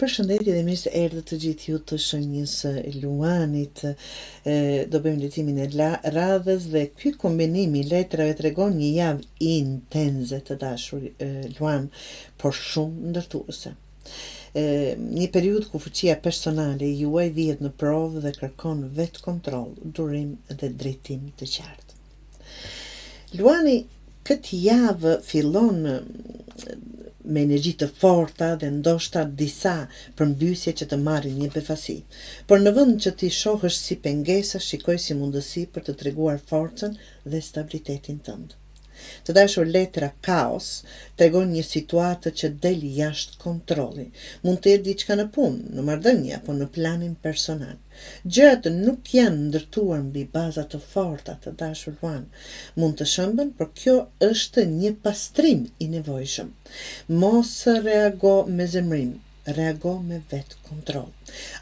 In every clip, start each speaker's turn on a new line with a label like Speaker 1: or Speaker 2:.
Speaker 1: Përshëndetje dhe mirë se erdhët të gjithë ju të shenjës Luanit. Do bëjmë leximin e radhës dhe ky kombinim i letrave tregon një javë intense të dashur Luan, por shumë ndërtuese. Një periudhë ku fuqia personale juaj vihet në provë dhe kërkon vetë kontroll, durim dhe drejtim të qartë. Luani këtë javë fillon me energji të forta dhe ndoshta disa përmbysje që të marrin një befasi. Por në vend që ti shohësh si pengesa, shikoj si mundësi për të treguar forcën dhe stabilitetin tënd. Të dashur, letra kaos tregon një situatë që del jashtë kontrolli. Mund të jetë diçka në punë, në marrëdhënie apo në planin personal. Gjërat nuk janë ndërtuar mbi baza të forta të dashur Luan. Mund të shëmben, por kjo është një pastrim i nevojshëm. Mos reago me zemrim, reago me vetë kontroll.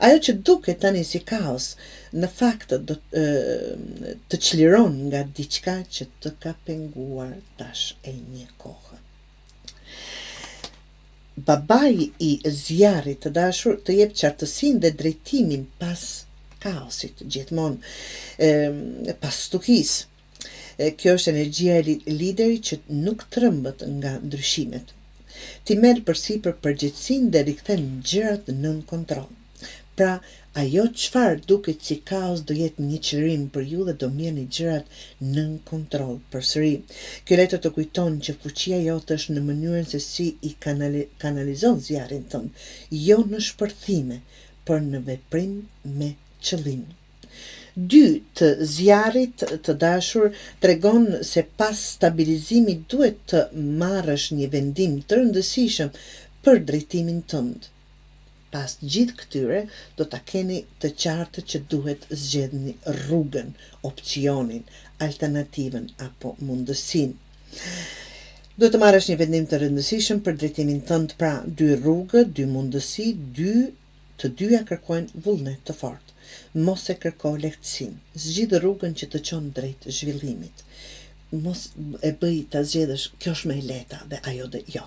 Speaker 1: Ajo që duket tani si kaos, në fakt do të çliron nga diçka që të ka penguar tash e një kohë. Babai i zjarrit të dashur të jep qartësinë dhe drejtimin pas kaosit, gjithmonë pas stukisë. Kjo është energjia e liderit që nuk trembët nga ndryshimet. Ti merr përsipër përgjegjësinë dhe rikthen gjërat nën kontroll. Pra, ajo çfarë duket si kaos do jetë një çlirim për ju dhe do merrni gjërat nën kontroll përsëri. Kjo letër të kujton që fuqia jote është në mënyrën se si i kanalizon zjarrin tënd, jo në shpërthime, por në veprim me qëllim. 2 të zjarrit të dashur tregon se pas stabilizimit duhet të marrësh një vendim të rëndësishëm për drejtimin tënd. Pas gjithë këtyre, do ta keni të qartë që duhet zgjedhni rrugën, opcionin, alternativën apo mundësinë. Do të marrësh një vendim të rëndësishëm për drejtimin tënd, pra 2 rrugë, 2 mundësi, të dyja kërkojnë vullnet të fortë. Mos e kërko lehtësinë, zgjidh rrugën që të çon drejt zhvillimit. Mos e bëj ta zgjedhësh kjo është më e lehta dhe ajo dhe jo.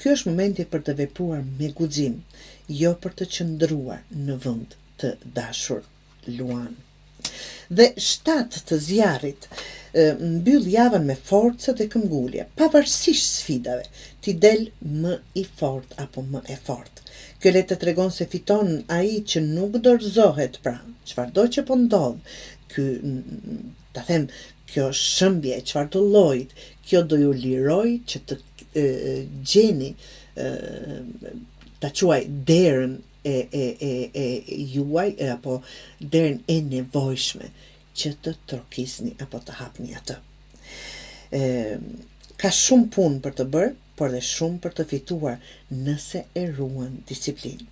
Speaker 1: Ky është momenti për të vepruar me guxim, jo për të qëndruar në vend të dashur Luan. Dhe 7 të zjarrit mbyll javën me forcë dhe këmbgulje, pavarësisht sfidave, ti del më i fort apo më e fort. Kjo letër tregon se fiton ai që nuk dorëzohet, pra, çfarëdo që po ndodh, kjo shëmbje, çfarëdo lloj, kjo do ju liroj që të gjeni ta quaj derën e juaj apo derën e nevojshme që të trokisni apo të hapni atë. Ka shumë punë për të bërë, por dhe shumë për të fituar nëse e ruan disiplinë.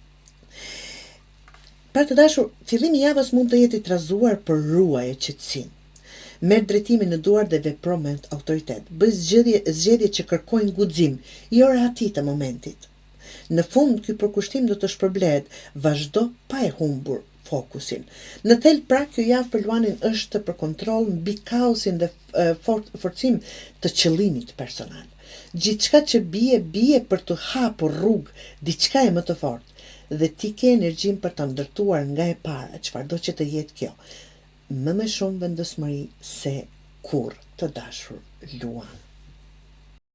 Speaker 1: Pra të dashur, fillimi i javës mund të jetë i trazuar për ruaje qetësinë. Merr drejtimin në duar dhe vepro me autoritet. Bëj zgjedhje që kërkojnë guxim, jo rehati të momentit. Në fund, ky përkushtim do të shpërblehet, vazhdo pa e humbur fokusin. Në thelb, pra, kjo javë për Luanin është për kontroll mbi kaosin dhe forcim të qëllimit personal. Gjithçka që bie për të hapur rrugë, diçka e më të fortë, dhe ti ke energjin për ta ndërtuar nga e para, çfarëdo që të jetë kjo, më me shumë vendosmëri se kurrë të dashur Luan.